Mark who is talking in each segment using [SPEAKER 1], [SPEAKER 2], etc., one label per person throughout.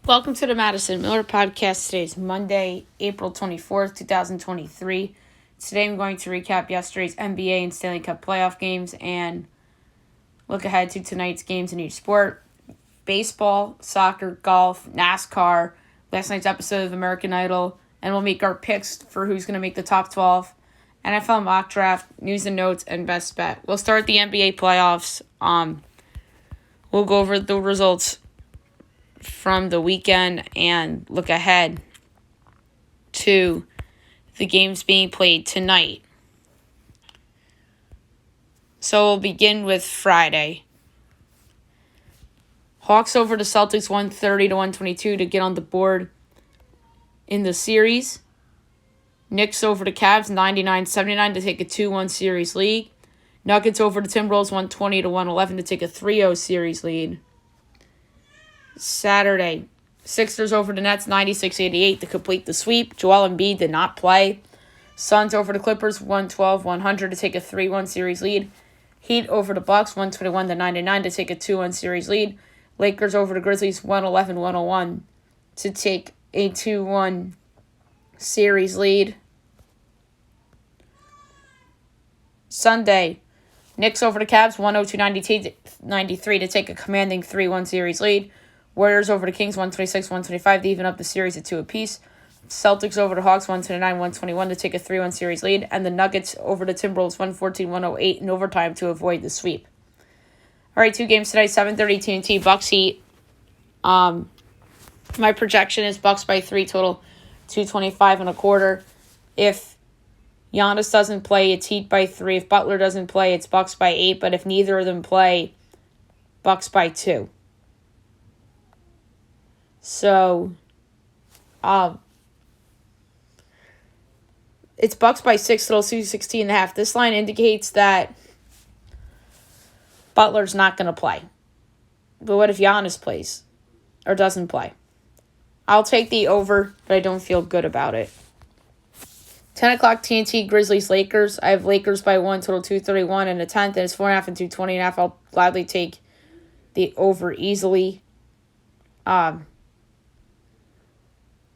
[SPEAKER 1] Welcome to the Madison Miller Podcast. Today is Monday, April 24th, 2023. Today I'm going to recap yesterday's NBA and Stanley Cup playoff games and look ahead to tonight's games in each sport. Baseball, soccer, golf, NASCAR, last night's episode of American Idol, and we'll make our picks for who's going to make the top 12, NFL mock draft, news and notes, and best bet. We'll start the NBA playoffs. We'll go over the results from the weekend and look ahead to the games being played tonight. So we'll begin with Friday. Hawks over the Celtics 130-122 to get on the board in the series. Knicks over the Cavs 99-79 to take a 2-1 series lead. Nuggets over the Timberwolves 120-111 to take a 3-0 series lead. Saturday, Sixers over the Nets 96-88 to complete the sweep. Joel Embiid did not play. Suns over the Clippers 112-100 to take a 3-1 series lead. Heat over the Bucks 121-99 to take a 2-1 series lead. Lakers over the Grizzlies 111-101 to take a 2-1 series lead. Sunday, Knicks over the Cavs 102-93 to take a commanding 3-1 series lead. Warriors over the Kings 126-125 to even up the series at 2 apiece. Celtics over the Hawks 129-121 to take a 3-1 series lead. And the Nuggets over the Timberwolves 114-108 in overtime to avoid the sweep. All right, 2 games tonight, 7:30 TNT, Bucks Heat. My projection is Bucks by 3 total, 225.25. If Giannis doesn't play, it's Heat by 3. If Butler doesn't play, it's Bucks by 8. But if neither of them play, Bucks by 2. So, it's Bucks by 6, total 216.5. This line indicates that Butler's not going to play. But what if Giannis plays or doesn't play? I'll take the over, but I don't feel good about it. 10 o'clock TNT, Grizzlies, Lakers. I have Lakers by 1, total 231 and a 10th, and it's 4.5 and 220.5. I'll gladly take the over easily.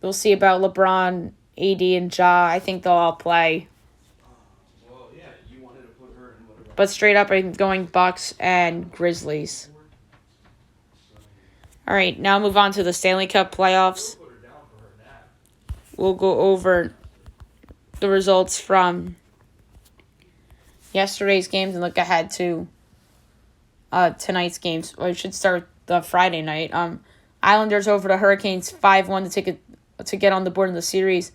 [SPEAKER 1] We'll see about LeBron, AD, and Ja. I think they'll all play. But straight up, I'm going Bucks and Grizzlies. All right, now move on to the Stanley Cup playoffs. We'll go over the results from yesterday's games and look ahead to tonight's games. Well, I should start the Friday night. Islanders over the Hurricanes 5-1 to get on the board in the series.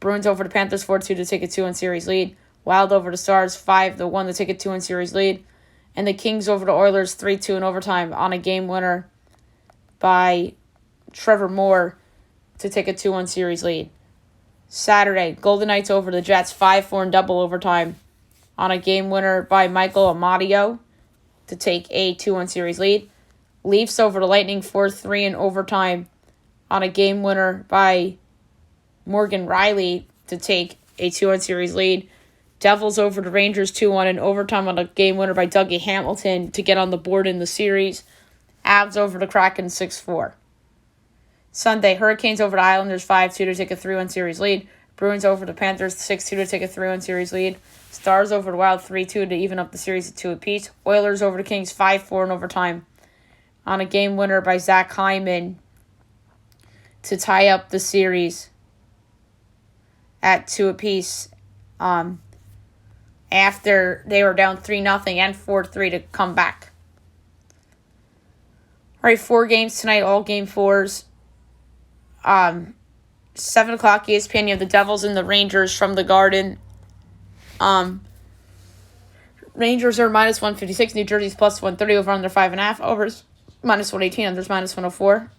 [SPEAKER 1] Bruins over the Panthers 4-2 to take a 2-1 series lead. Wild over the Stars 5-1 to take a 2-1 series lead. And the Kings over the Oilers 3-2 in overtime on a game winner by Trevor Moore to take a 2-1 series lead. Saturday, Golden Knights over the Jets 5-4 in double overtime on a game winner by Michael Amadio to take a 2-1 series lead. Leafs over the Lightning 4-3 in overtime on a game winner by Morgan Riley to take a 2-1 series lead. Devils over the Rangers 2-1 in overtime on a game winner by Dougie Hamilton to get on the board in the series. Avs over the Kraken 6-4. Sunday, Hurricanes over the Islanders 5-2 to take a 3-1 series lead. Bruins over the Panthers 6-2 to take a 3-1 series lead. Stars over the Wild 3-2 to even up the series at 2 apiece. Oilers over the Kings 5-4 in overtime on a game winner by Zach Hyman to tie up the series at 2 apiece after they were down 3-0 and 4-3 to come back. All right, 4 games tonight, all game 4s. 7 o'clock ESPN, you have the Devils and the Rangers from the Garden. Rangers are minus 156, New Jersey's plus 130, over under 5.5, overs minus 118, unders minus 104.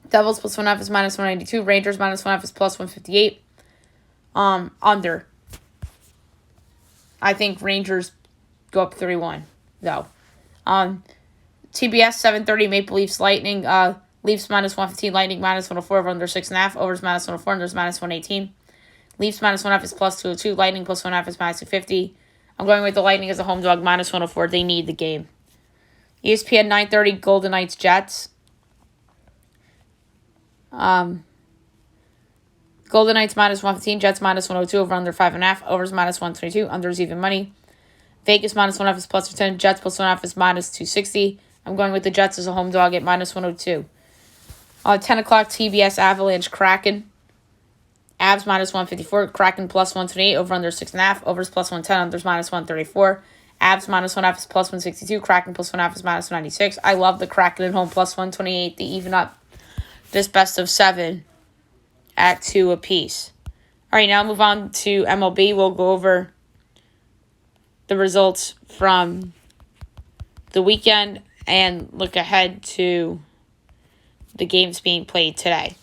[SPEAKER 1] Devils plus 1.5 is minus 192. Rangers minus 1.5 is plus 158. Under. I think Rangers go up 3-1, though. TBS 7:30, Maple Leafs Lightning. Leafs minus 115, Lightning minus 104, over under 6.5. Overs minus 104, unders minus 118. Leafs minus 1.5 is plus 202. Lightning plus 1.5 is minus 250. I'm going with the Lightning as a home dog, minus 104. They need the game. ESPN 9:30, Golden Knights Jets. Golden Knights minus 115, Jets minus 102, over under 5.5, overs minus 122, unders even money. Vegas minus 1.5 is plus 10, Jets plus 1.5 is minus 260. I'm going with the Jets as a home dog at minus 102. 10 o'clock, TBS Avalanche Kraken. Avs minus 154, Kraken plus 128, over under 6.5, overs plus 110, unders minus 134. Avs minus 1.5 is plus 162, Kraken plus 1.5 is minus 96. I love the Kraken at home plus 128 to even up this best of 7 at 2 apiece. All right, now move on to MLB. We'll go over the results from the weekend and look ahead to the games being played today.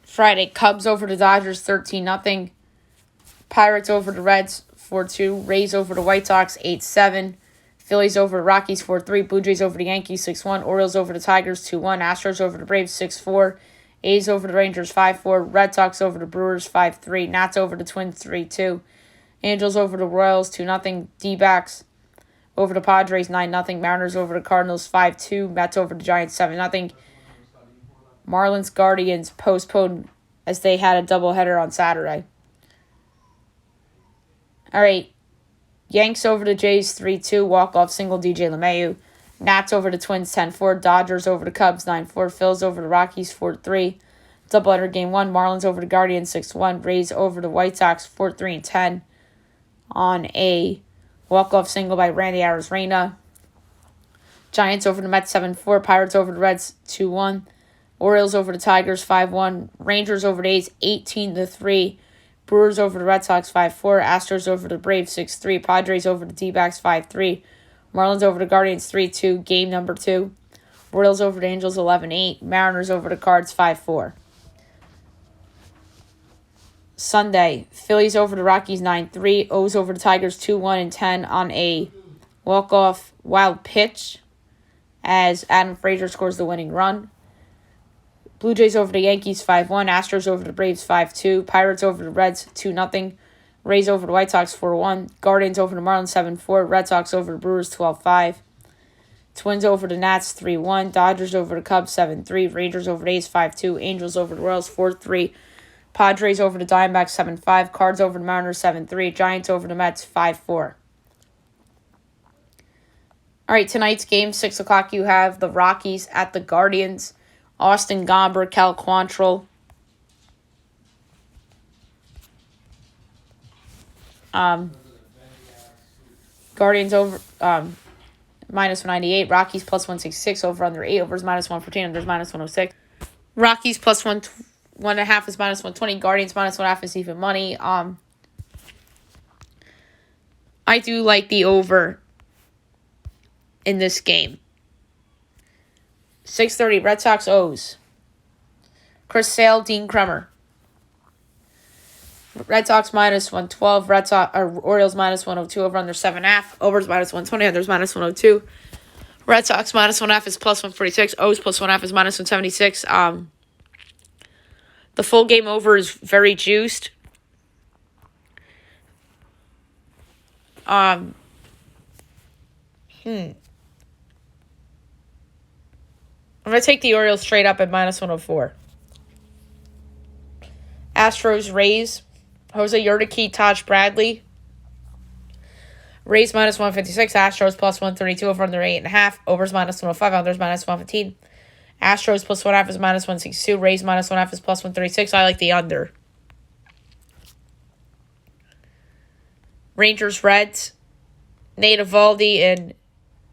[SPEAKER 1] Friday, Cubs over the Dodgers 13-0. Pirates over the Reds 4-2. Rays over the White Sox 8-7. Phillies over the Rockies 4-3. Blue Jays over the Yankees 6-1. Orioles over the Tigers 2-1. Astros over the Braves 6-4. A's over the Rangers 5-4. Red Sox over the Brewers 5-3. Nats over the Twins 3-2. Angels over the Royals 2-0. D-backs over the Padres 9-0. Mariners over the Cardinals 5-2. Mets over the Giants 7-0. Marlins Guardians postponed as they had a doubleheader on Saturday. All right. Yanks over the Jays 3-2. Walk-off single DJ LeMahieu. Nats over the Twins 10-4. Dodgers over the Cubs 9-4. Phils over the Rockies 4-3. Doubleheader game 1. Marlins over the Guardians 6-1. Rays over the White Sox 4-3-10 on a walk-off single by Randy Arozarena. Giants over the Mets 7-4. Pirates over the Reds 2-1. Orioles over the Tigers 5-1. Rangers over the A's 18-3. Brewers over the Red Sox 5-4. Astros over the Braves 6-3. Padres over the D-backs 5-3. Marlins over the Guardians 3-2. Game number 2. Royals over the Angels 11-8. Mariners over the Cards 5-4. Sunday, Phillies over the Rockies 9-3. O's over the Tigers 2-1-10 on a walk-off wild pitch as Adam Frazier scores the winning run. Blue Jays over the Yankees 5-1. Astros over the Braves 5-2. Pirates over the Reds 2-0. Rays over the White Sox 4-1. Guardians over the Marlins 7-4. Red Sox over the Brewers 12-5. Twins over the Nats 3-1. Dodgers over the Cubs 7-3. Rangers over the A's 5-2. Angels over the Royals 4-3. Padres over the Diamondbacks 7-5. Cards over the Mariners 7-3. Giants over the Mets 5-4. All right, tonight's game, 6 o'clock, you have the Rockies at the Guardians. Austin Gomber, Cal Quantrill. Guardians over minus 198. Rockies plus 166. Over under 8. Overs minus 114. Unders minus 106. Rockies plus 1.5 is minus 120. Guardians minus 1.5 is even money. I do like the over in this game. 6:30, Red Sox O's. Chris Sale, Dean Kremer. Red Sox minus 112. Orioles minus 102. Over under 7.5. Overs minus 120. Unders minus 102. Red Sox minus 1.5 is plus 146. O's plus 1.5 is minus 176. The full game over is very juiced. I'm going to take the Orioles straight up at minus 104. Astros, Rays. Jose Urquidy, Taj Bradley. Rays minus 156. Astros plus 132. Over under 8.5. Overs minus 105. Unders minus 115. Astros plus 1.5 is minus 162. Rays minus 1.5 is plus 136. I like the under. Rangers, Reds. Nate Eovaldi and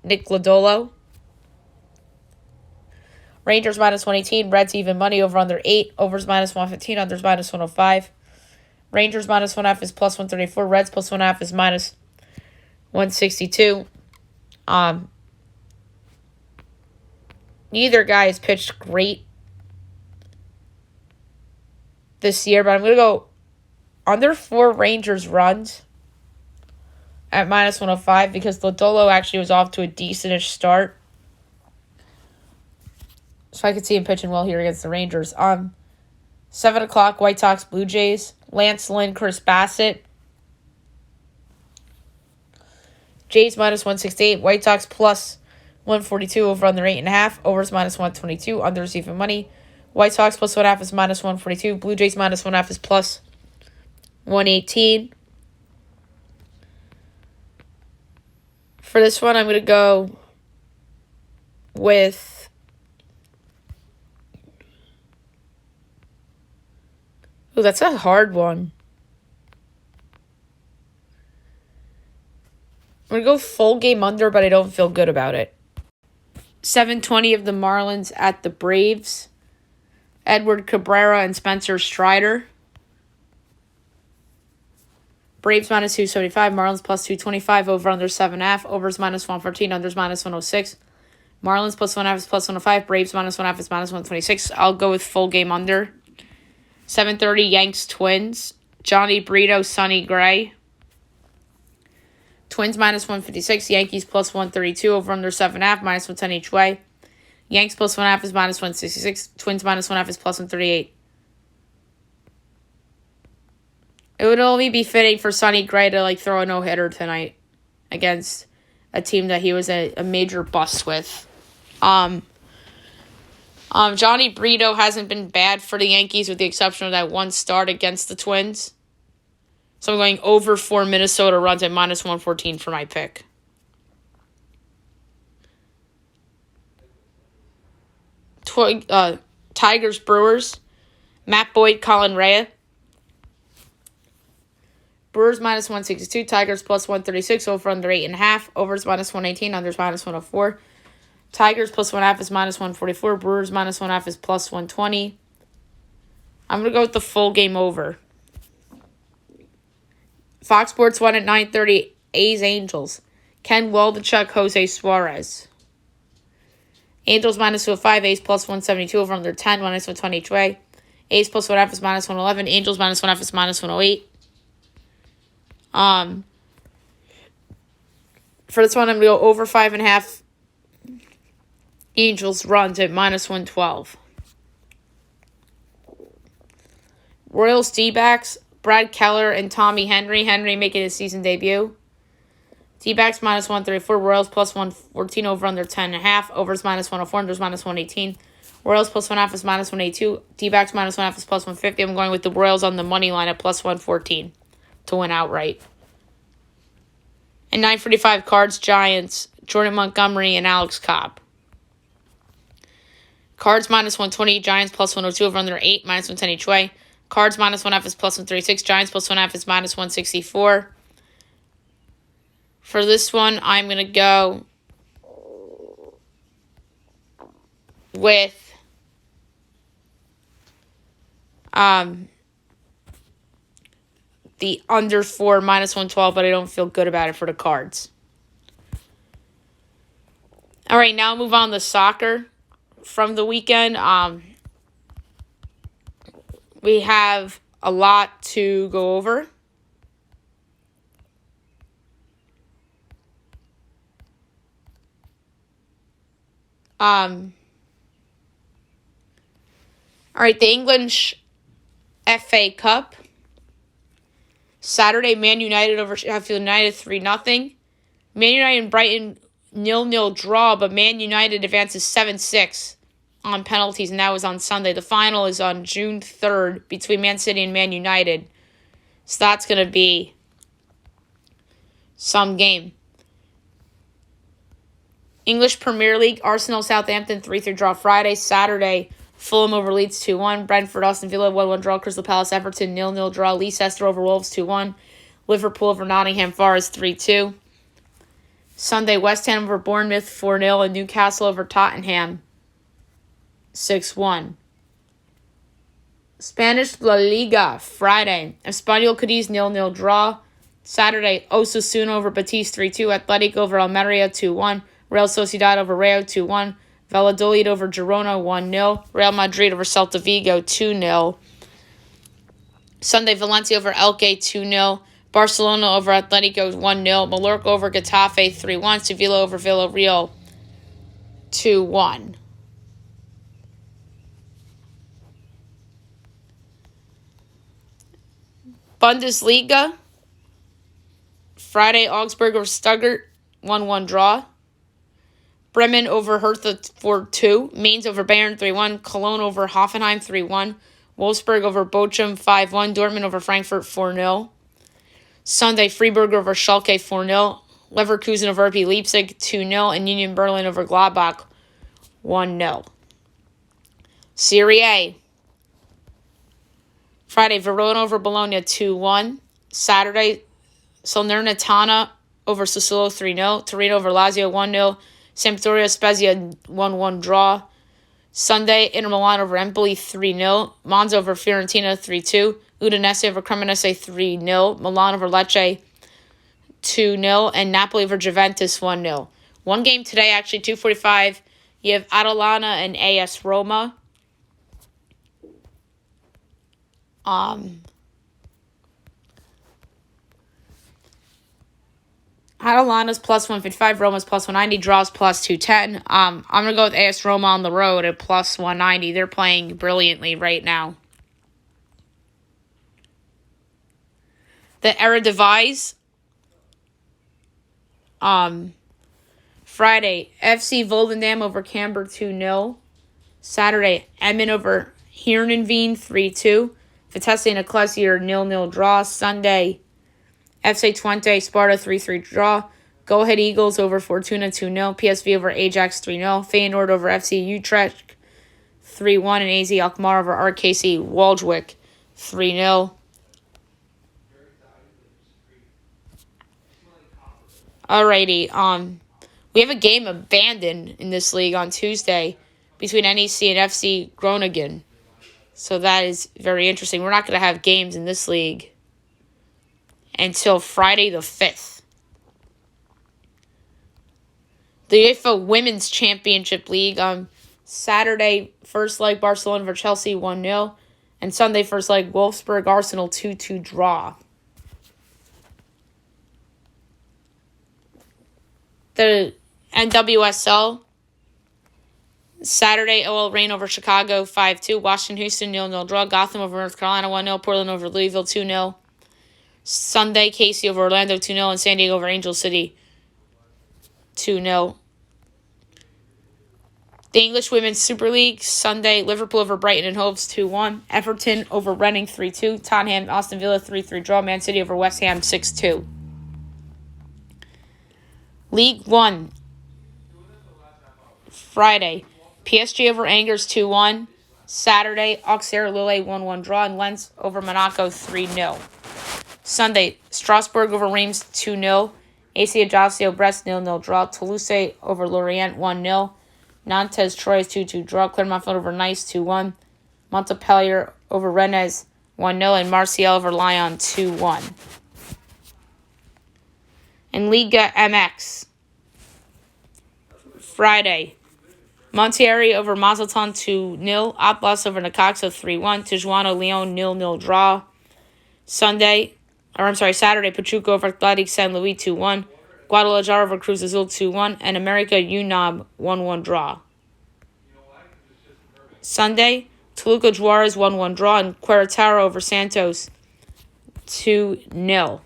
[SPEAKER 1] Nick Lodolo. Rangers minus 118. Reds even money. Over under 8. Overs minus 115. Unders minus 105. Rangers minus 1.5 is plus 134. Reds plus 1.5 is minus 162. Neither guy has pitched great this year, but I'm going to go under 4 Rangers runs at minus 105 because Lodolo actually was off to a decentish start. So I could see him pitching well here against the Rangers. 7 o'clock, White Sox, Blue Jays. Lance Lynn, Chris Bassett. Jays minus 168. White Sox plus 142 over under 8.5. Overs minus 122. Unders even money. White Sox plus 1.5 is minus 142. Blue Jays minus 1.5 is plus 118. For this one, I'm going to go with that's a hard one. I'm going to go full game under, but I don't feel good about it. 720 of the Marlins at the Braves. Edward Cabrera and Spencer Strider. Braves minus 275. Marlins plus 225. Over under 7.5. Overs minus 114. Unders minus 106. Marlins plus 1.5 is plus 105. Braves minus 1.5 is minus 126. I'll go with full game under. 730 Yanks Twins. Johnny Brito, Sonny Gray. Twins minus 156. Yankees plus 132. Over under 7.5. Minus 110 each way. Yanks plus 1.5 is minus 166. Twins minus 1.5 is plus 138. It would only be fitting for Sonny Gray to throw a no-hitter tonight against a team that he was a major bust with. Johnny Brito hasn't been bad for the Yankees with the exception of that one start against the Twins. So I'm going over 4 Minnesota runs at minus 114 for my pick. Tigers Brewers. Matt Boyd, Colin Rea. Brewers minus 162. Tigers plus 136. Over under 8.5. Overs minus 118. Unders minus 104. Tigers plus 1.5 is minus 144. Brewers minus 1.5 is plus 120. I'm going to go with the full game over. Fox Sports 1 at 9:30. A's Angels. Ken Waldichuk, Jose Suarez. Angels minus 205. A's plus 172. Over under 10. Minus 120 each way. A's plus 1.5 is minus 111. Angels minus 1.5 is minus 108. For this one, I'm going to go over 5.5 Angels runs at minus 112. Royals D-backs, Brad Keller and Tommy Henry. Henry making his season debut. D-backs minus 134. Royals plus 114 over under 10.5. Overs minus 104. Unders minus 118. Royals plus 1.5 is minus 182. D-backs minus 1.5 is plus 150. I'm going with the Royals on the money line at plus 114 to win outright. And 9:45 Cards Giants, Jordan Montgomery and Alex Cobb. Cards minus 120. Giants plus 102 over under 8. Minus 110 each way. Cards minus 1.5 is plus 136. Giants plus 1.5 is minus 164. For this one, I'm going to go with the under 4 minus 112, but I don't feel good about it for the Cards. All right, now move on to soccer from the weekend. We have a lot to go over. All right, the English FA Cup. Saturday, Man United over Sheffield United 3-0. Man United and Brighton 0-0 draw, but Man United advances 7-6 on penalties, and that was on Sunday. The final is on June 3rd between Man City and Man United. So that's going to be some game. English Premier League, Arsenal Southampton 3-3 draw Friday. Saturday, Fulham over Leeds 2-1. Brentford Aston Villa 1-1 draw. Crystal Palace Everton 0-0 draw. Leicester over Wolves 2-1. Liverpool over Nottingham Forest 3-2. Sunday, West Ham over Bournemouth 4-0 and Newcastle over Tottenham 6-1. Spanish La Liga Friday, Espanyol Cadiz 0-0 draw. Saturday, Osasuna over Betis 3-2. Athletic over Almeria 2-1. Real Sociedad over Rayo 2-1. Valladolid over Girona 1-0. Real Madrid over Celta Vigo 2-0. Sunday, Valencia over Elche 2-0. Barcelona over Atletico 1-0. Mallorca over Getafe 3-1. Sevilla over Villarreal 2-1. Bundesliga. Friday, Augsburg over Stuttgart 1-1 draw. Bremen over Hertha 4-2. Mainz over Bayern 3-1. Cologne over Hoffenheim 3-1. Wolfsburg over Bochum 5-1. Dortmund over Frankfurt 4-0. Sunday, Freiburg over Schalke 4-0. Leverkusen over RB Leipzig 2-0. And Union Berlin over Gladbach 1-0. Serie A. Friday, Verona over Bologna 2-1. Saturday, Salernitana over Sassuolo 3-0. Torino over Lazio 1-0. Sampdoria Spezia 1-1 draw. Sunday, Inter Milan over Empoli 3-0. Monza over Fiorentina 3-2. Udinese over Cremonese 3-0. Milan over Lecce 2-0. And Napoli over Juventus 1-0. One game today, actually, 2:45. You have Atalanta and AS Roma. Atalanta's plus 155, Roma's plus 190, draws plus 210. I'm going to go with AS Roma on the road at plus 190. They're playing brilliantly right now. The Eredivisie. Friday, FC Volendam over Camber 2-0. Saturday, Emmen over Heerenveen 3-2. Vitesse and Ecclesier 0-0 draw. Sunday, FC Twente, Sparta 3-3 draw. Go Ahead Eagles over Fortuna 2-0. PSV over Ajax 3-0. Feyenoord over FC Utrecht 3-1. And AZ Alkmaar over RKC Waldwick 3-0. Alrighty, we have a game abandoned in this league on Tuesday between NEC and FC Groningen. So that is very interesting. We're not going to have games in this league until Friday the 5th. The UEFA Women's Championship League, Saturday, first leg, Barcelona over Chelsea 1-0. And Sunday, first leg, Wolfsburg, Arsenal 2-2 draw. The NWSL, Saturday, OL Reign over Chicago 5-2. Washington, Houston 0-0 draw. Gotham over North Carolina 1-0. Portland over Louisville 2-0. Sunday, Casey over Orlando 2-0. And San Diego over Angel City 2-0. The English Women's Super League, Sunday, Liverpool over Brighton and Hove 2-1. Everton over Reading 3-2. Tottenham, Aston Villa 3-3 draw. Man City over West Ham 6-2. League 1, Friday, PSG over Angers 2-1. Saturday, Auxerre Lille 1-1 draw. And Lens over Monaco 3-0. Sunday, Strasbourg over Reims 2-0. AC Ajaccio Brest 0-0 draw. Toulouse over Lorient 1-0. Nantes Troyes 2-2 draw. Clermont over Nice 2-1. Montpellier over Rennes 1-0. And Marseille over Lyon 2-1. In Liga MX, Friday, Monterrey over Mazatlan 2-0. Atlas over Necaxa 3-1. Tijuana Leon 0-0 draw. Saturday, Pachuca over Athletic San Luis 2-1. Guadalajara over Cruz Azul 2-1. And America UNAM 1-1 draw. Sunday, Toluca Juarez 1-1 draw. And Querétaro over Santos 2-0.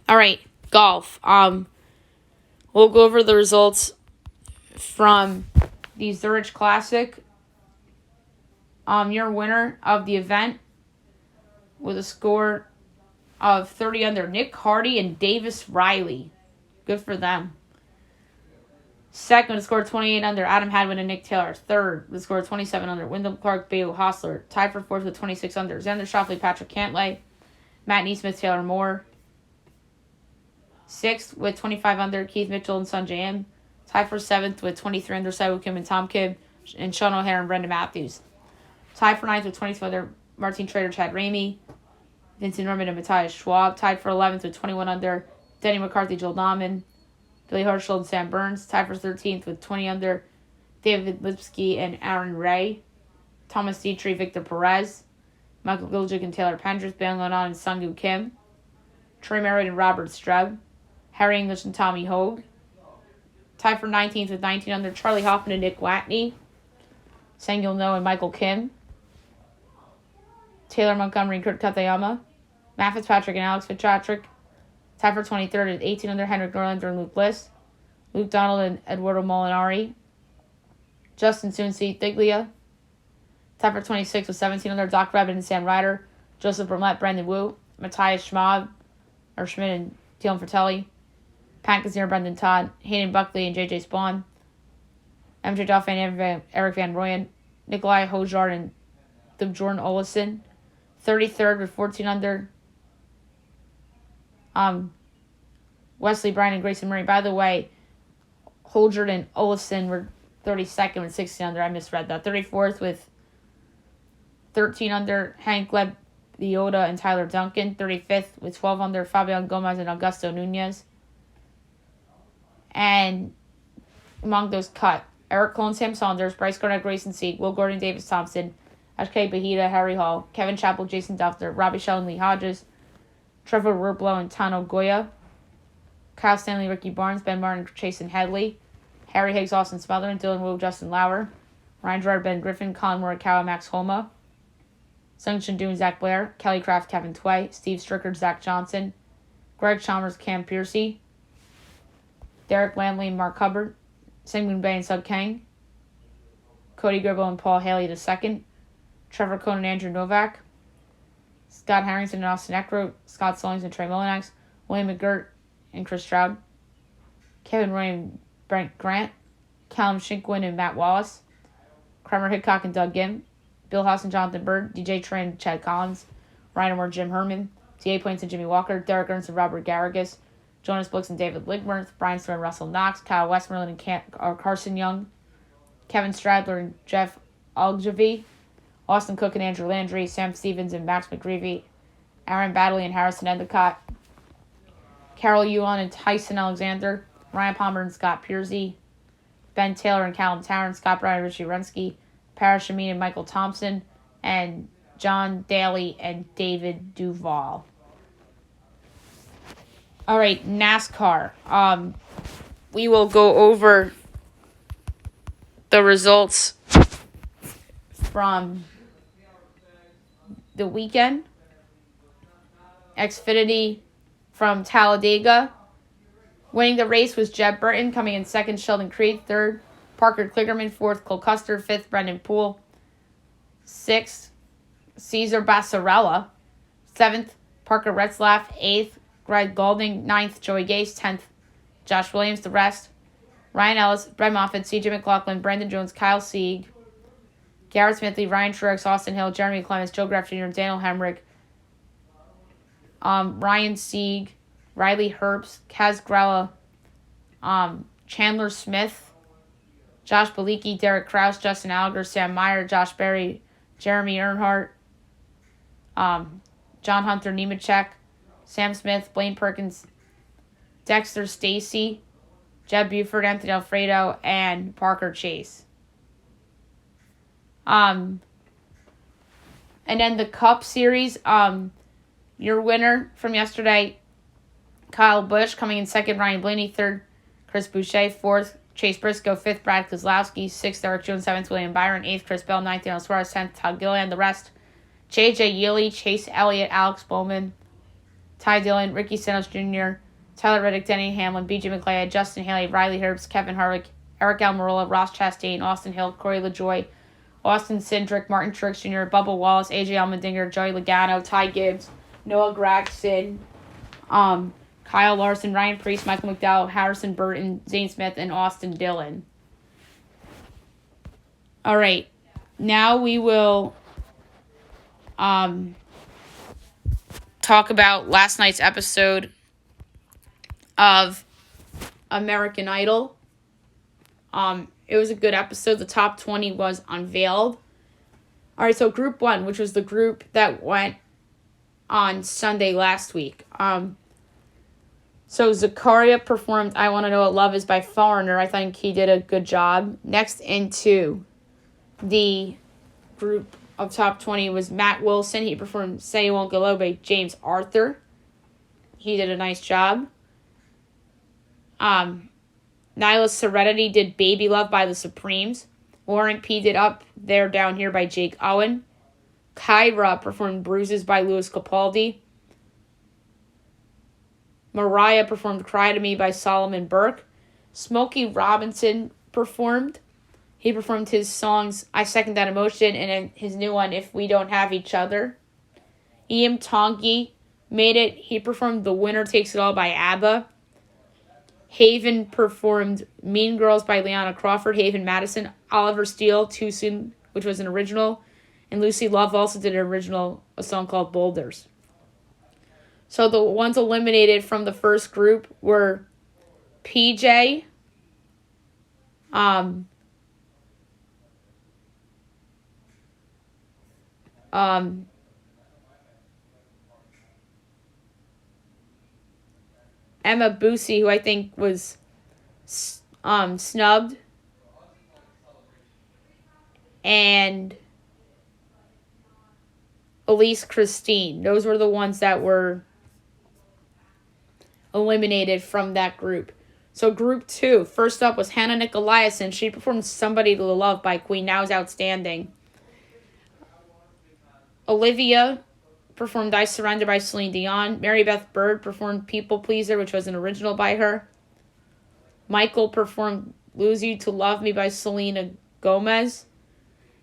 [SPEAKER 1] All right, golf. We'll go over the results from the Zurich Classic. Your winner of the event with a score of 30 under, Nick Hardy and Davis Riley. Good for them. Second, with a score of 28 under, Adam Hadwin and Nick Taylor. Third, with a score of 27 under, Wyndham Clark, Bailey Hostler. Tied for fourth with 26 under, Xander Schauffele, Patrick Cantlay, Matt Neesmith, Taylor Moore. Sixth, with 25 under, Keith Mitchell and Sungjae Im. Tied for seventh with 23 under, Siwoo Kim and Tom Kim, and Sean O'Hare and Brenda Matthews. Tied for ninth with 22 under, Martin Trader, Chad Ramey, Vincent Norman and Matthias Schwab. Tied for 11th with 21 under, Denny McCarthy, Joel Nauman, Billy Herschel and Sam Burns. Tied for 13th with 20 under, David Lipsky and Aaron Ray. Thomas Dietrich, Victor Perez, Michael Giljic and Taylor Pendrith, Bang Lanon and Sungwoo Kim. Troy Merritt and Robert Streb. Harry English and Tommy Hogue. Tied for 19th with 19 under, Charlie Hoffman and Nick Watney. Sang-Yul No and Michael Kim. Taylor Montgomery and Kurt Katayama. Matt Fitzpatrick and Alex Fitzpatrick. Tied for 23rd at 18 under, Henrik Norlander and Luke Bliss. Luke Donald and Eduardo Molinari. Justin Sunsi Thiglia. Tied for 26 with 17 under. Doc Rabbit and Sam Ryder. Joseph Brumlett, Brandon Wu. Matthias Schmid and Dylan Fratelli. Pat Kazir, Brendan Todd. Hayden Buckley and J.J. Spawn. MJ Duff and Eric Van Rooyen. Nikolai Hojard and the Jordan Olison. 33rd with 14 under. Wesley Bryan and Grayson Murray. By the way, Hojard and Olison were 32nd with 16 under. I misread that. 34th with 13 under. Hank Lebioda and Tyler Duncan. 35th with 12 under. Fabian Gomez and Augusto Nunez. And among those cut, Eric Cole and Sam Saunders, Bryce Gardner, Grayson Sieg, Will Gordon, Davis Thompson, Ashkay Bahita, Harry Hall, Kevin Chappell, Jason Duffner, Robbie Shell and Lee Hodges, Trevor Rublo and Tano Goya, Kyle Stanley, Ricky Barnes, Ben Martin, Chasen Headley, Harry Higgs, Austin Smotherman, Dylan Wu, Justin Lauer, Ryan Gerard, Ben Griffin, Colin Morikawa, Max Homa, Sung Shin Zach Blair, Kelly Craft, Kevin Tway, Steve Strickard, Zach Johnson, Greg Chalmers, Cam Piercy, Derek Lamley and Mark Hubbard, Sang-Moon Bae and Sug Kang, Cody Gribble and Paul Haley II, Trevor Cohn and Andrew Novak, Scott Harrington and Austin Eckroat, Scott Stallings and Trey Mullinax, William McGirt and Chris Stroud, Kevin Roy and Brent Grant, Callum Shinkwin and Matt Wallace, Kramer Hickok and Doug Gim, Bill Haas and Jonathan Bird, DJ Trey and Chad Collins, Ryan Moore, Jim Herman, T.A. Points and Jimmy Walker, Derek Ernst and Robert Garrigus, Jonas Blix and David Ligmerth, Brian Stone and Russell Knox, Kyle Westmoreland and Carson Young, Kevin Stradler and Jeff Ogilvie, Austin Cook and Andrew Landry, Sam Stevens and Max McGreevy, Aaron Baddeley and Harrison Endicott, Carol Yuan and Tyson Alexander, Ryan Palmer and Scott Piercy, Ben Taylor and Callum Tarrant, Scott Bryan and Richie Rensky, Parrish Amin and Michael Thompson, and John Daly and David Duval. All right, NASCAR. We will go over the results from the weekend. Xfinity from Talladega. Winning the race was Jeb Burton, coming in second, Sheldon Creed, third, Parker Kligerman, fourth, Cole Custer, fifth, Brendan Poole, sixth, Cesar Bassarella, seventh, Parker Retzlaff, eighth, Greg Golding, ninth, Joey Gase, 10th, Josh Williams, the rest, Ryan Ellis, Brett Moffitt, C.J. McLaughlin, Brandon Jones, Kyle Sieg, Garrett Smithley, Ryan Truex, Austin Hill, Jeremy Clements, Joe Graff Jr., Daniel Hemrick, Ryan Sieg, Riley Herbst, Kaz Grella, Chandler Smith, Josh Bilicki, Derek Kraus, Justin Allgaier, Sam Meyer, Josh Berry, Jeremy Earnhardt, John Hunter Nemechek, Sam Smith, Blaine Perkins, Dexter Stacy, Jeb Buford, Anthony Alfredo, and Parker Chase. And then the Cup Series, your winner from yesterday, Kyle Busch, coming in second, Ryan Blaney, third, Chris Boucher, fourth, Chase Briscoe, fifth, Brad Keselowski, sixth, Eric Jones, seventh, William Byron, eighth, Chris Bell, ninth, Daniel Suarez, 10th, Todd Gilliland, the rest, J.J. Yealy, Chase Elliott, Alex Bowman, Ty Dillon, Ricky Santos Jr., Tyler Reddick, Denny Hamlin, B.J. McLeod, Justin Haley, Riley Herbst, Kevin Harvick, Eric Almirola, Ross Chastain, Austin Hill, Corey LaJoie, Austin Cindric, Martin Truex Jr., Bubba Wallace, A.J. Allmendinger, Joey Logano, Ty Gibbs, Noah Gragson, Kyle Larson, Ryan Preece, Michael McDowell, Harrison Burton, Zane Smith, and Austin Dillon. All right, now we will talk about last night's episode of American Idol. It was a good episode. The top 20 was unveiled. All right, so Group 1, which was the group that went on Sunday last week. So Zakaria performed I Want to Know What Love Is by Foreigner. I think he did a good job. Next into the group of top 20 was Matt Wilson. He performed Say You Won't Go Low by James Arthur. He did a nice job. Nyla Serenity did Baby Love by the Supremes. Warren P. did Up There Down Here by Jake Owen. Kyra performed Bruises by Louis Capaldi. Mariah performed Cry to Me by Solomon Burke. Smokey Robinson performed. He performed his songs I Second That Emotion and then his new one, If We Don't Have Each Other. Ian Tongi made it. He performed The Winner Takes It All by ABBA. Haven performed Mean Girls by Leanna Crawford, Haven Madison. Oliver Steele, Too Soon, which was an original. And Lucy Love also did a song called Boulders. So the ones eliminated from the first group were PJ, Emma Boosie, who I think was snubbed, and Elise Christine. Those were the ones that were eliminated from that group. So group 2, first up was Hannah Nicolaisen. She performed Somebody to Love by Queen. That was outstanding. Olivia performed I Surrender by Celine Dion. Mary Beth Bird performed People Pleaser, which was an original by her. Michael performed Lose You to Love Me by Selena Gomez.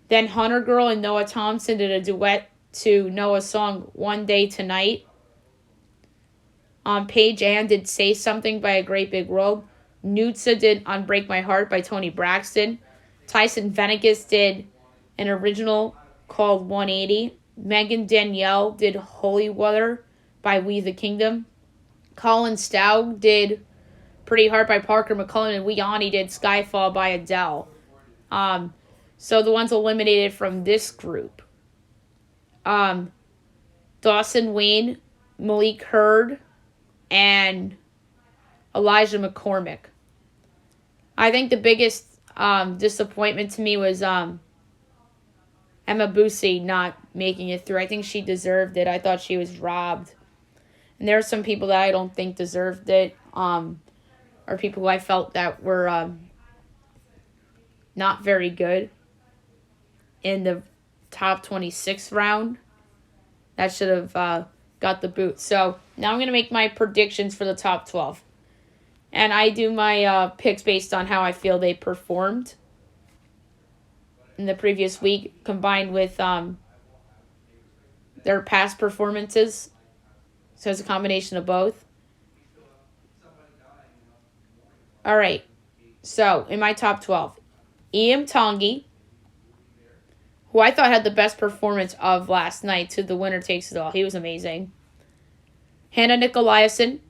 [SPEAKER 1] Then Hunter Girl and Noah Thompson did a duet to Noah's song One Day Tonight. Paige Ann did Say Something by A Great Big World. Nutsa did Unbreak My Heart by Toni Braxton. Tyson Venegas did an original called 180. Megan Danielle did Holy Water by We the Kingdom. Colin Stow did Pretty Heart by Parker McCullum. And Weani did Skyfall by Adele. So the ones eliminated from this group. Dawson Wayne, Malik Hurd, and Elijah McCormick. I think the biggest disappointment to me was Emma Boosie not making it through. I think she deserved it. I thought she was robbed. And there are some people that I don't think deserved it, or people who I felt that were not very good in the top 26th round. That should have got the boot. So now I'm going to make my predictions for the top 12. And I do my picks based on how I feel they performed in the previous week, combined with their past performances. So it's a combination of both. All right. So in my top 12, Ian Tongi, who I thought had the best performance of last night, to The Winner Takes It All. He was amazing. Hannah Nicolaisen,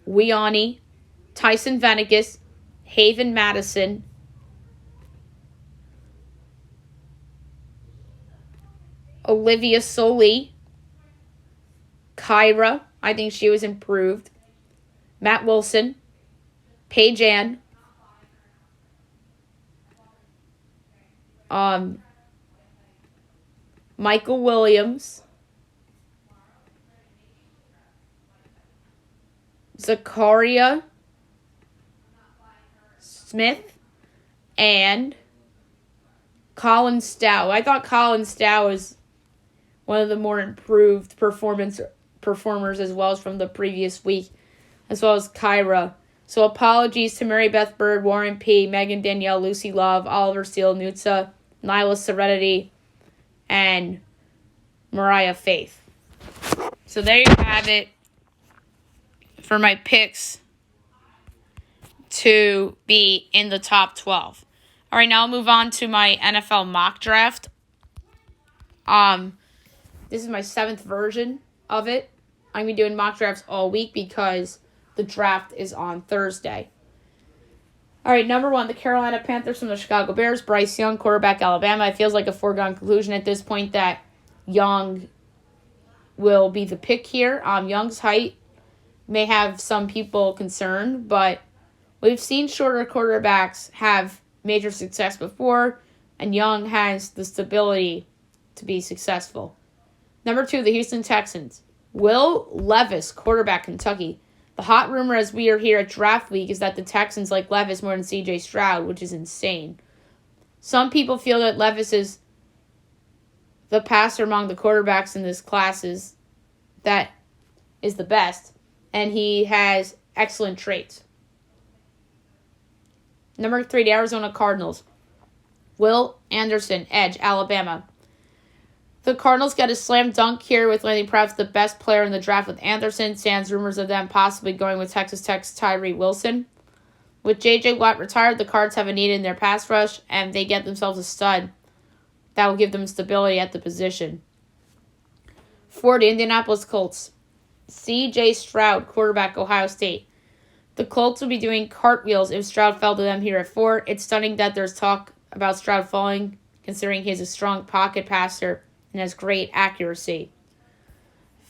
[SPEAKER 1] Weani, Tyson Venegas, Haven Madison, Olivia Soli, Kyra, I think she was improved, Matt Wilson, Paige Ann, Michael Williams, Zakaria Smith, and Colin Stow. I thought Colin Stow was one of the more improved performers as well as from the previous week, as well as Kyra. So apologies to Mary Beth Bird, Warren P., Megan Danielle, Lucy Love, Oliver Steele, Nutsa, Nyla Serenity, and Mariah Faith. So there you have it for my picks to be in the top 12. All right, now I'll move on to my NFL mock draft. This is my 7th version of it. I'm going to be doing mock drafts all week because the draft is on Thursday. All right, number 1, the Carolina Panthers from the Chicago Bears. Bryce Young, quarterback, Alabama. It feels like a foregone conclusion at this point that Young will be the pick here. Young's height may have some people concerned, but we've seen shorter quarterbacks have major success before, and Young has the stability to be successful. Number 2, the Houston Texans. Will Levis, quarterback, Kentucky. The hot rumor as we are here at draft week is that the Texans like Levis more than C.J. Stroud, which is insane. Some people feel that Levis is the passer among the quarterbacks in this class that is the best, and he has excellent traits. Number 3, the Arizona Cardinals. Will Anderson, edge, Alabama. The Cardinals get a slam dunk here with landing perhaps the best player in the draft with Anderson. Stands rumors of them possibly going with Texas Tech's Tyree Wilson. With J.J. Watt retired, the Cards have a need in their pass rush, and they get themselves a stud that will give them stability at the position. 4, the Indianapolis Colts. C.J. Stroud, quarterback, Ohio State. The Colts will be doing cartwheels if Stroud fell to them here at 4. It's stunning that there's talk about Stroud falling, considering he's a strong pocket passer and has great accuracy.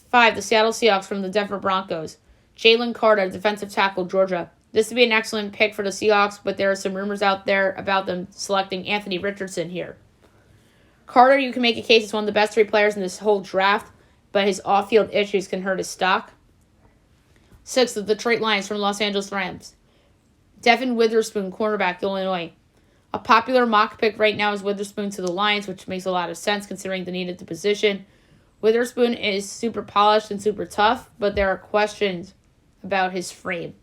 [SPEAKER 1] 5, the Seattle Seahawks from the Denver Broncos. Jalen Carter, defensive tackle, Georgia. This would be an excellent pick for the Seahawks, but there are some rumors out there about them selecting Anthony Richardson here. Carter, you can make a case, is one of the best 3 players in this whole draft, but his off-field issues can hurt his stock. 6, the Detroit Lions from Los Angeles Rams. Devin Witherspoon, cornerback, Illinois. A popular mock pick right now is Witherspoon to the Lions, which makes a lot of sense considering the need at the position. Witherspoon is super polished and super tough, but there are questions about his frame.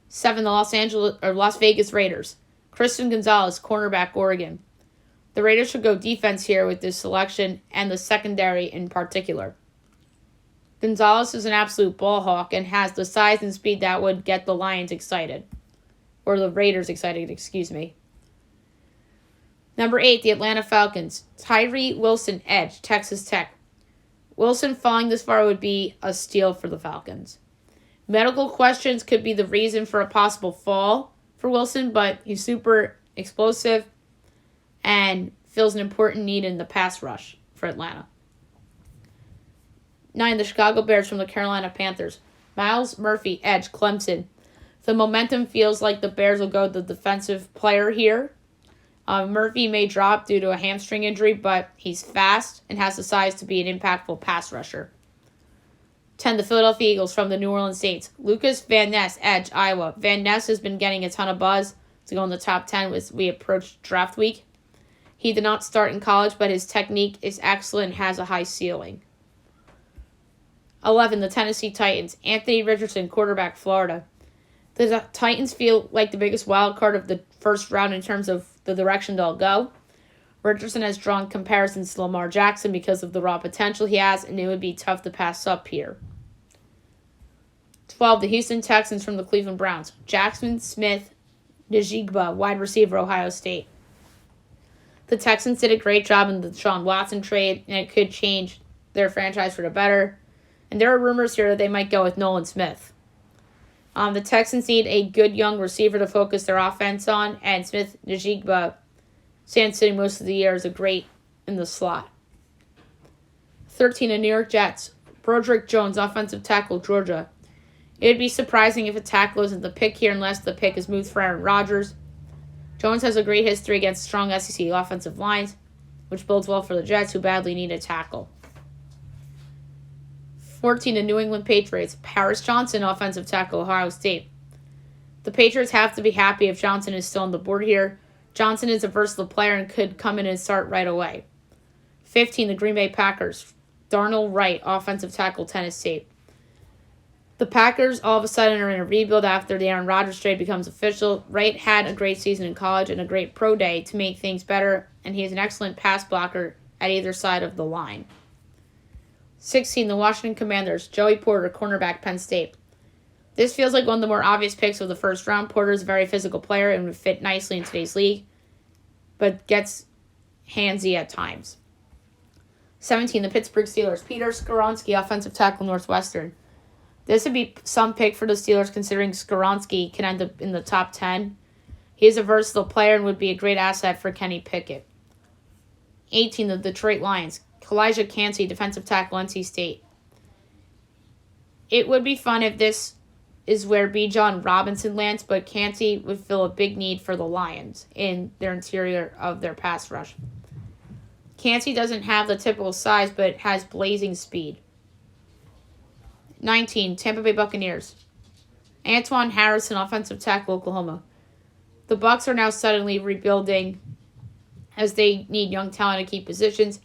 [SPEAKER 1] 7, the Las Vegas Raiders. Christian Gonzalez, cornerback, Oregon. The Raiders should go defense here with this selection and the secondary in particular. Gonzalez is an absolute ball hawk and has the size and speed that would get the Lions excited. Or the Raiders excited, excuse me. Number 8, the Atlanta Falcons. Tyree Wilson, edge, Texas Tech. Wilson falling this far would be a steal for the Falcons. Medical questions could be the reason for a possible fall for Wilson, but he's super explosive and fills an important need in the pass rush for Atlanta. 9, the Chicago Bears from the Carolina Panthers. Myles Murphy, edge, Clemson. The momentum feels like the Bears will go the defensive player here. Murphy may drop due to a hamstring injury, but he's fast and has the size to be an impactful pass rusher. 10, the Philadelphia Eagles from the New Orleans Saints. Lucas Van Ness, edge, Iowa. Van Ness has been getting a ton of buzz to go in the top 10 as we approach draft week. He did not start in college, but his technique is excellent and has a high ceiling. 11, the Tennessee Titans. Anthony Richardson, quarterback, Florida. The Titans feel like the biggest wild card of the first round in terms of the direction they'll go. Richardson has drawn comparisons to Lamar Jackson because of the raw potential he has, and it would be tough to pass up here. 12, the Houston Texans from the Cleveland Browns. Jackson Smith Njigba, wide receiver, Ohio State. The Texans did a great job in the Deshaun Watson trade, and it could change their franchise for the better. And there are rumors here that they might go with Nolan Smith. The Texans need a good young receiver to focus their offense on, and Smith Njigba, stands sitting most of the year, is a great in the slot. 13, the New York Jets. Broderick Jones, offensive tackle, Georgia. It would be surprising if a tackle isn't the pick here unless the pick is moved for Aaron Rodgers. Jones has a great history against strong SEC offensive lines, which bodes well for the Jets, who badly need a tackle. 14, the New England Patriots. Paris Johnson, offensive tackle, Ohio State. The Patriots have to be happy if Johnson is still on the board here. Johnson is a versatile player and could come in and start right away. 15, the Green Bay Packers. Darnell Wright, offensive tackle, Tennessee. The Packers all of a sudden are in a rebuild after the Aaron Rodgers trade becomes official. Wright had a great season in college and a great pro day to make things better, and he is an excellent pass blocker at either side of the line. 16, the Washington Commanders. Joey Porter, cornerback, Penn State. This feels like one of the more obvious picks of the first round. Porter is a very physical player and would fit nicely in today's league, but gets handsy at times. 17, the Pittsburgh Steelers. Peter Skoronski, offensive tackle, Northwestern. This would be some pick for the Steelers considering Skoronski can end up in the top 10. He is a versatile player and would be a great asset for Kenny Pickett. 18, the Detroit Lions. Elijah Cansey, defensive tackle, NC State. It would be fun if this is where Bijan Robinson lands, but Cansey would fill a big need for the Lions in their interior of their pass rush. Cansey doesn't have the typical size, but has blazing speed. 19, Tampa Bay Buccaneers. Antoine Harrison, offensive tackle, Oklahoma. The Bucs are now suddenly rebuilding as they need young talent to keep positions.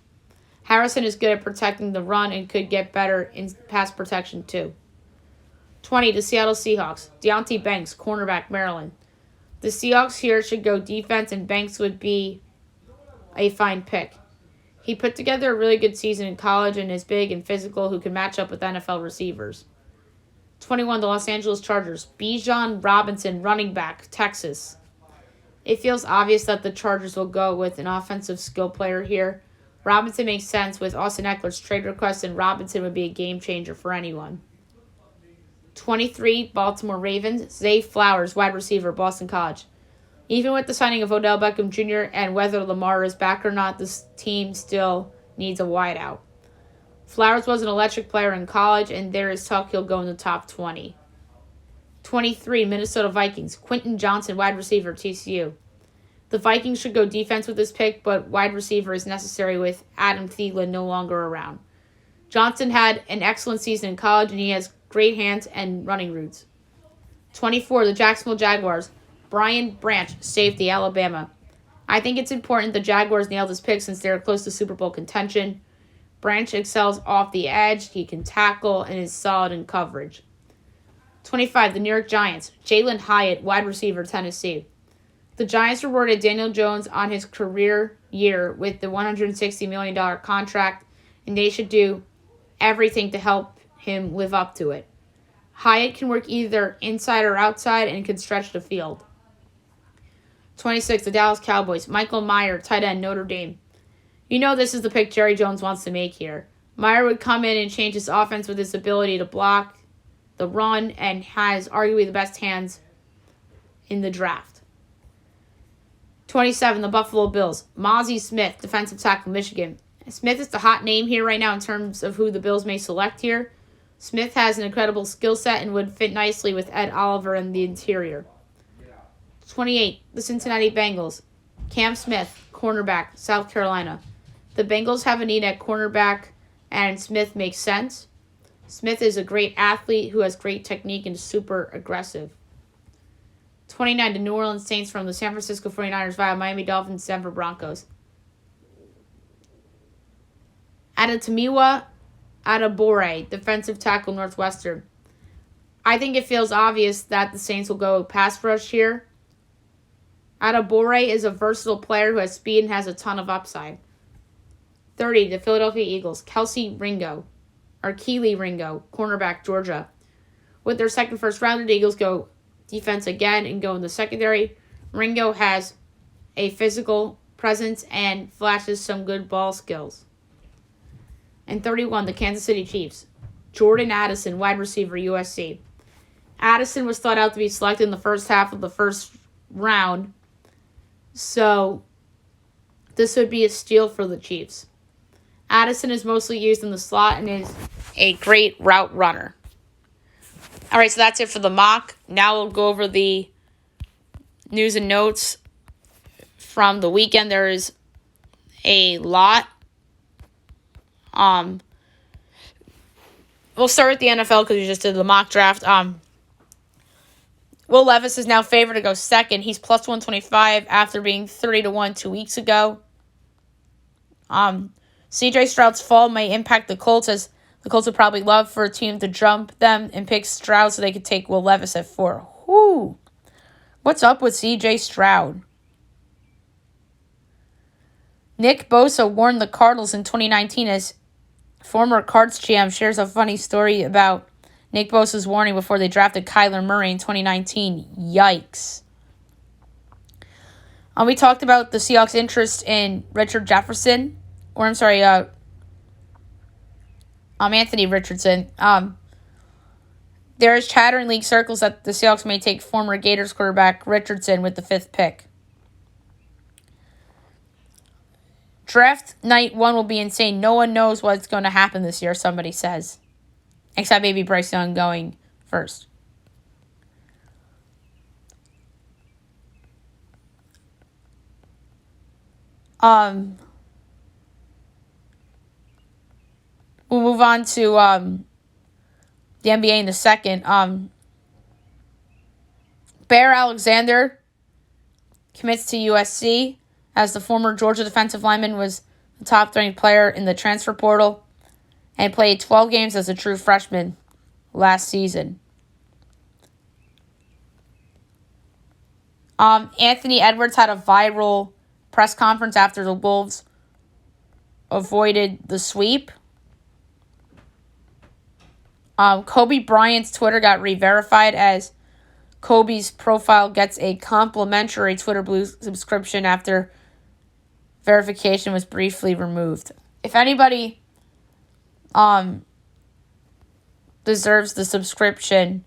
[SPEAKER 1] Harrison is good at protecting the run and could get better in pass protection too. 20, the Seattle Seahawks. Deonte Banks, cornerback, Maryland. The Seahawks here should go defense, and Banks would be a fine pick. He put together a really good season in college and is big and physical who can match up with NFL receivers. 21, the Los Angeles Chargers. Bijan Robinson, running back, Texas. It feels obvious that the Chargers will go with an offensive skill player here. Robinson makes sense with Austin Eckler's trade request, and Robinson would be a game changer for anyone. 23, Baltimore Ravens. Zay Flowers, wide receiver, Boston College. Even with the signing of Odell Beckham Jr. and whether Lamar is back or not, this team still needs a wideout. Flowers was an electric player in college, and there is talk he'll go in the top 20. 23, Minnesota Vikings. Quentin Johnson, wide receiver, TCU. The Vikings should go defense with this pick, but wide receiver is necessary with Adam Thielen no longer around. Johnson had an excellent season in college, and he has great hands and running routes. 24, the Jacksonville Jaguars. Brian Branch, safety, Alabama. I think it's important the Jaguars nail this pick since they're close to Super Bowl contention. Branch excels off the edge, he can tackle, and is solid in coverage. 25, the New York Giants. Jalen Hyatt, wide receiver, Tennessee. The Giants rewarded Daniel Jones on his career year with the $160 million contract, and they should do everything to help him live up to it. Hyatt can work either inside or outside and can stretch the field. 26, the Dallas Cowboys. Michael Mayer, tight end, Notre Dame. You know this is the pick Jerry Jones wants to make here. Mayer would come in and change his offense with his ability to block the run and has arguably the best hands in the draft. 27, the Buffalo Bills. Mozzie Smith, defensive tackle, Michigan. Smith is the hot name here right now in terms of who the Bills may select here. Smith has an incredible skill set and would fit nicely with Ed Oliver in the interior. 28, the Cincinnati Bengals. Cam Smith, cornerback, South Carolina. The Bengals have a need at cornerback, and Smith makes sense. Smith is a great athlete who has great technique and is super aggressive. 29, the New Orleans Saints from the San Francisco 49ers via Miami Dolphins, Denver Broncos. Adetomiwa Adebawore, defensive tackle, Northwestern. I think it feels obvious that the Saints will go pass rush here. Adebawore is a versatile player who has speed and has a ton of upside. 30, the Philadelphia Eagles. Keely Ringo, cornerback, Georgia. With their second first rounder, the Eagles go defense again and go in the secondary. Ringo has a physical presence and flashes some good ball skills. And 31, the Kansas City Chiefs. Jordan Addison, wide receiver, USC. Addison was thought out to be selected in the first half of the first round, so this would be a steal for the Chiefs. Addison is mostly used in the slot and is a great route runner. All right, so that's it for the mock. Now we'll go over the news and notes from the weekend. There is a lot. We'll start with the NFL because we just did the mock draft. Will Levis is now favored to go second. He's plus 125 after being 30-1 2 weeks ago. C.J. Stroud's fall may impact the Colts, as the Colts would probably love for a team to jump them and pick Stroud so they could take Will Levis at 4. Whoo! What's up with C.J. Stroud? Nick Bosa warned the Cardinals in 2019 as former Cards GM shares a funny story about Nick Bosa's warning before they drafted Kyler Murray in 2019. Yikes. We talked about the Seahawks' interest in Anthony Richardson. There is chatter in league circles that the Seahawks may take former Gators quarterback Richardson with the 5th pick. Draft night 1 will be insane. No one knows what's going to happen this year, somebody says. Except maybe Bryce Young going first. We'll move on to the NBA in a second. Bear Alexander commits to USC, as the former Georgia defensive lineman was the top-ranked player in the transfer portal and played 12 games as a true freshman last season. Anthony Edwards had a viral press conference after the Wolves avoided the sweep. Kobe Bryant's Twitter got re-verified as Kobe's profile gets a complimentary Twitter Blue subscription after verification was briefly removed. If anybody deserves the subscription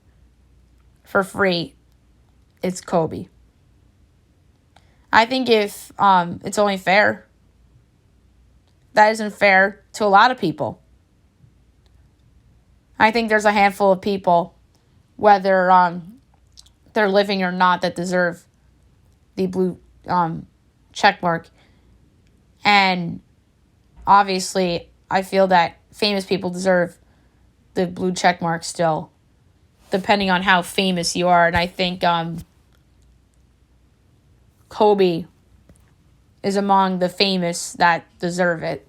[SPEAKER 1] for free, it's Kobe. I think if it's only fair, that isn't fair to a lot of people. I think there's a handful of people, whether they're living or not, that deserve the blue check mark. And obviously, I feel that famous people deserve the blue check mark still, depending on how famous you are. And I think Kobe is among the famous that deserve it,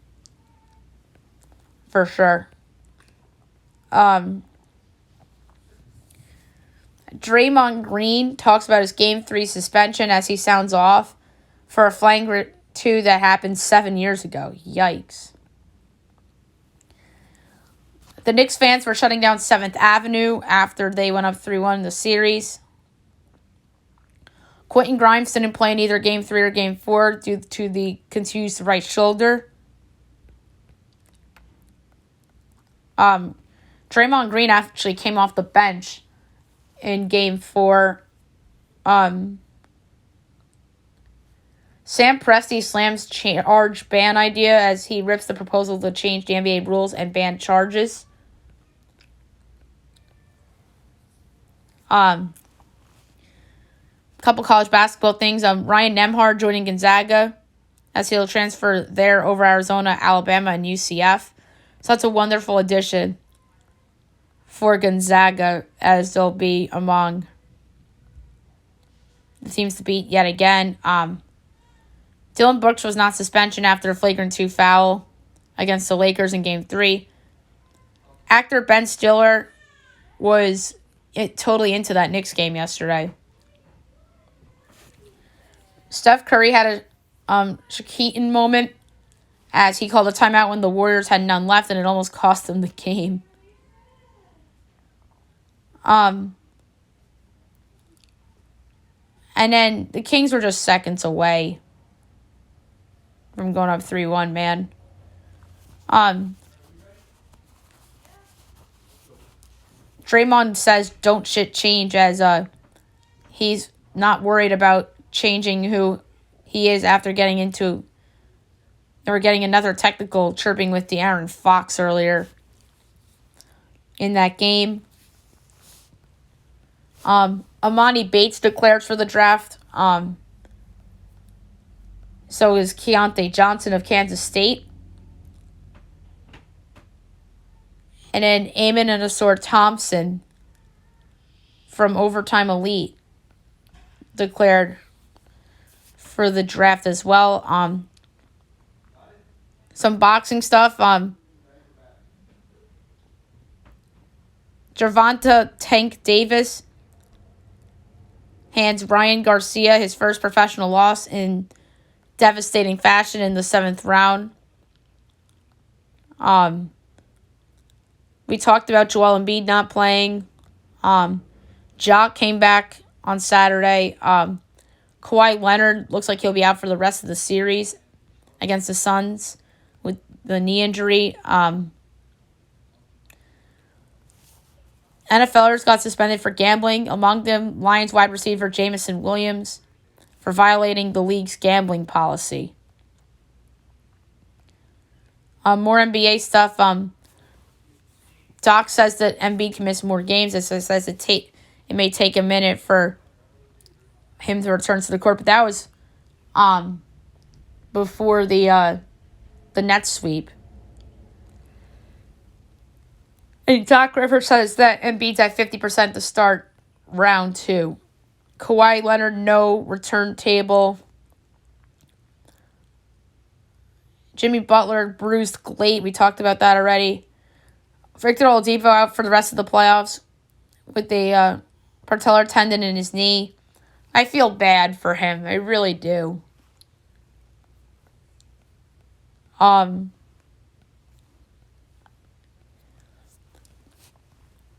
[SPEAKER 1] for sure. Draymond Green talks about his Game 3 suspension as he sounds off for a flagrant 2 that happened 7 years ago. Yikes. The Knicks fans were shutting down 7th Avenue after they went up 3-1 in the series. Quentin Grimes didn't play in either Game 3 or Game 4 due to the contused right shoulder. Draymond Green actually came off the bench in Game 4. Sam Presti slams charge ban idea as he rips the proposal to change the NBA rules and ban charges. Couple college basketball things. Ryan Nembhard joining Gonzaga as he'll transfer there over Arizona, Alabama, and UCF. So that's a wonderful addition for Gonzaga, as they'll be among the teams to beat yet again. Dylan Brooks was not suspension after a flagrant 2 foul against the Lakers in Game 3. Actor Ben Stiller was totally into that Knicks game yesterday. Steph Curry had a Shaquille moment as he called a timeout when the Warriors had none left, and it almost cost them the game. And then the Kings were just seconds away from going up 3-1, man. Draymond says don't shit change as he's not worried about changing who he is after getting another technical chirping with De'Aaron Fox earlier in that game. Amani Bates declared for the draft. So is Keontae Johnson of Kansas State. And then Amon and Asor Thompson from Overtime Elite declared for the draft as well. Some boxing stuff. Gervonta Tank Davis hands Ryan Garcia his first professional loss in devastating fashion in the 7th round. We talked about Joel Embiid not playing. Jock came back on Saturday. Kawhi Leonard looks like he'll be out for the rest of the series against the Suns with the knee injury. NFLers got suspended for gambling. Among them, Lions wide receiver Jamison Williams for violating the league's gambling policy. More NBA stuff. Doc says that Embiid can miss more games. It says it may take a minute for him to return to the court, but that was before the Nets sweep. And Doc Rivers says that Embiid's at 50% to start round 2. Kawhi Leonard, no return table. Jimmy Butler bruised late. We talked about that already. Victor Oladipo out for the rest of the playoffs with the patellar tendon in his knee. I feel bad for him. I really do.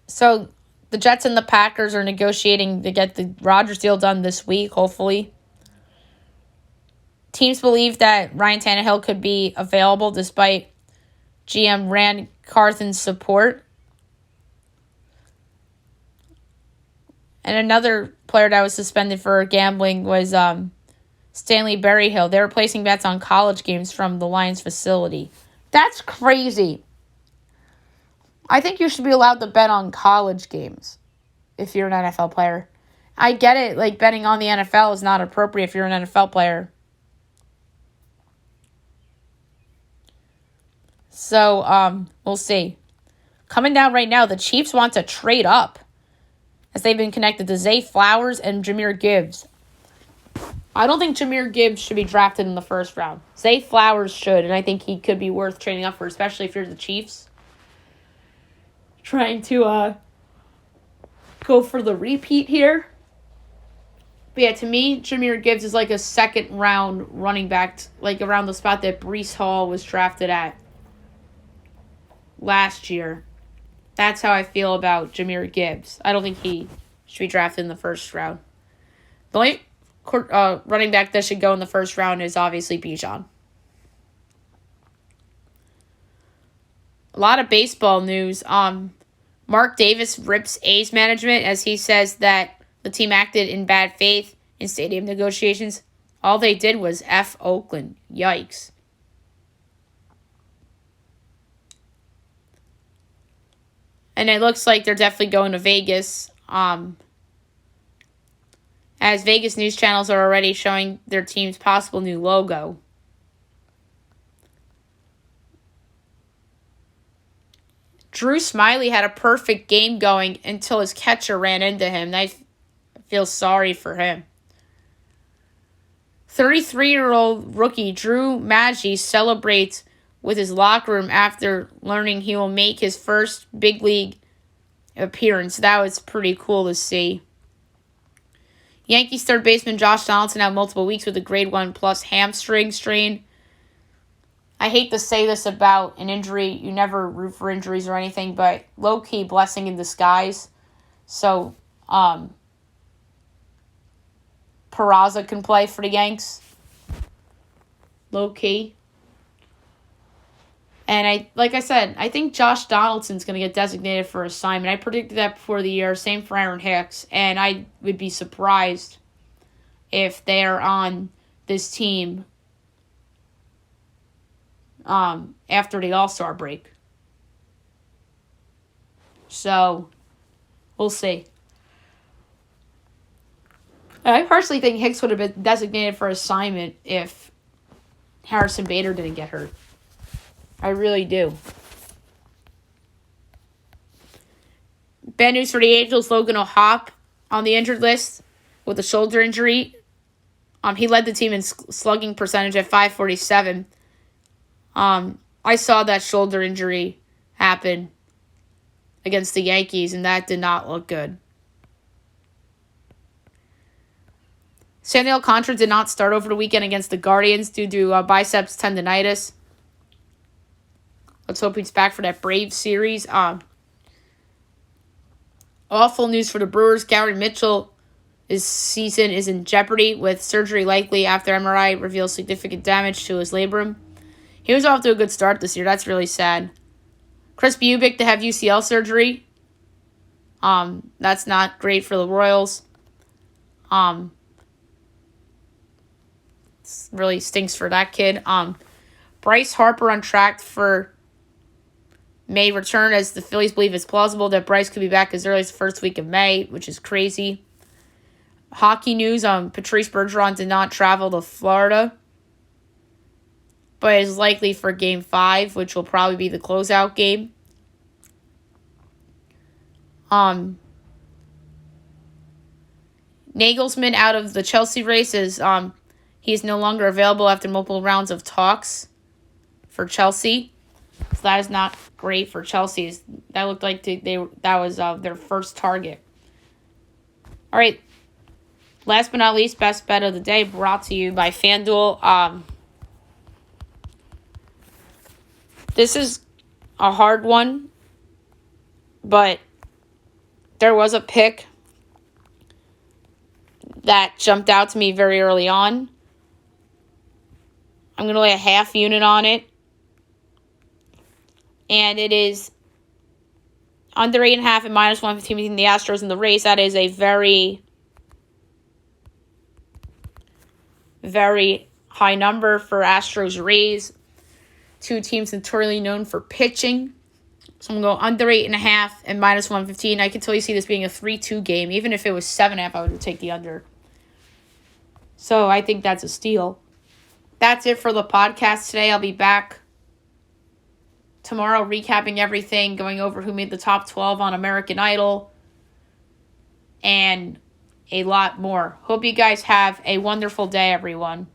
[SPEAKER 1] So the Jets and the Packers are negotiating to get the Rodgers deal done this week, hopefully. Teams believe that Ryan Tannehill could be available despite GM Rand Carthen's support. And another player that was suspended for gambling was Stanley Berryhill. They were placing bets on college games from the Lions facility. That's crazy. I think you should be allowed to bet on college games if you're an NFL player. I get it, like betting on the NFL is not appropriate if you're an NFL player. So, we'll see. Coming down right now, the Chiefs want to trade up as they've been connected to Zay Flowers and Jahmyr Gibbs. I don't think Jahmyr Gibbs should be drafted in the first round. Zay Flowers should, and I think he could be worth trading up for, especially if you're the Chiefs. Trying to go for the repeat here. But yeah, to me, Jahmyr Gibbs is like a second-round running back, like around the spot that Breece Hall was drafted at last year. That's how I feel about Jahmyr Gibbs. I don't think he should be drafted in the first round. The only running back that should go in the first round is obviously Bijan. A lot of baseball news. Mark Davis rips A's management as he says that the team acted in bad faith in stadium negotiations. All they did was F Oakland. Yikes. And it looks like they're definitely going to Vegas. As Vegas news channels are already showing their team's possible new logo. Drew Smiley had a perfect game going until his catcher ran into him. I feel sorry for him. 33-year-old rookie Drew Maggi celebrates with his locker room after learning he will make his first big league appearance. That was pretty cool to see. Yankees third baseman Josh Donaldson out multiple weeks with a grade 1+ hamstring strain. I hate to say this about an injury. You never root for injuries or anything, but low-key blessing in disguise. So, Peraza can play for the Yanks. Low-key. And like I said, I think Josh Donaldson's going to get designated for assignment. I predicted that before the year. Same for Aaron Hicks. And I would be surprised if they are on this team after the All-Star break. So, we'll see. I personally think Hicks would have been designated for assignment if Harrison Bader didn't get hurt. I really do. Bad news for the Angels, Logan O'Hoppe on the injured list with a shoulder injury. He led the team in slugging percentage at .547. I saw that shoulder injury happen against the Yankees, and that did not look good. Sandy Alcantara did not start over the weekend against the Guardians due to biceps tendonitis. Let's hope he's back for that Braves series. Awful news for the Brewers. Gary Mitchell's season is in jeopardy with surgery likely after MRI reveals significant damage to his labrum. He was off to a good start this year. That's really sad. Chris Bubic to have UCL surgery. That's not great for the Royals. Really stinks for that kid. Bryce Harper on track for May return as the Phillies believe it's plausible that Bryce could be back as early as the first week of May, which is crazy. Hockey news, Patrice Bergeron did not travel to Florida, but is likely for Game 5, which will probably be the closeout game. Nagelsmann out of the Chelsea race is he is no longer available after multiple rounds of talks for Chelsea. So that is not great for Chelsea. That looked like that was their first target. All right. last but not least, best bet of the day brought to you by FanDuel. This is a hard one, but there was a pick that jumped out to me very early on. I'm going to lay a half unit on it. And it is under 8.5 and minus 115 between the Astros and the Rays. That is a very, very high number for Astros Rays. Two teams notoriously known for pitching. So I'm going to go under 8.5 and minus 115. I can totally see this being a 3-2 game. Even if it was 7.5, I would take the under. So I think that's a steal. That's it for the podcast today. I'll be back tomorrow recapping everything, going over who made the top 12 on American Idol, and a lot more. Hope you guys have a wonderful day, everyone.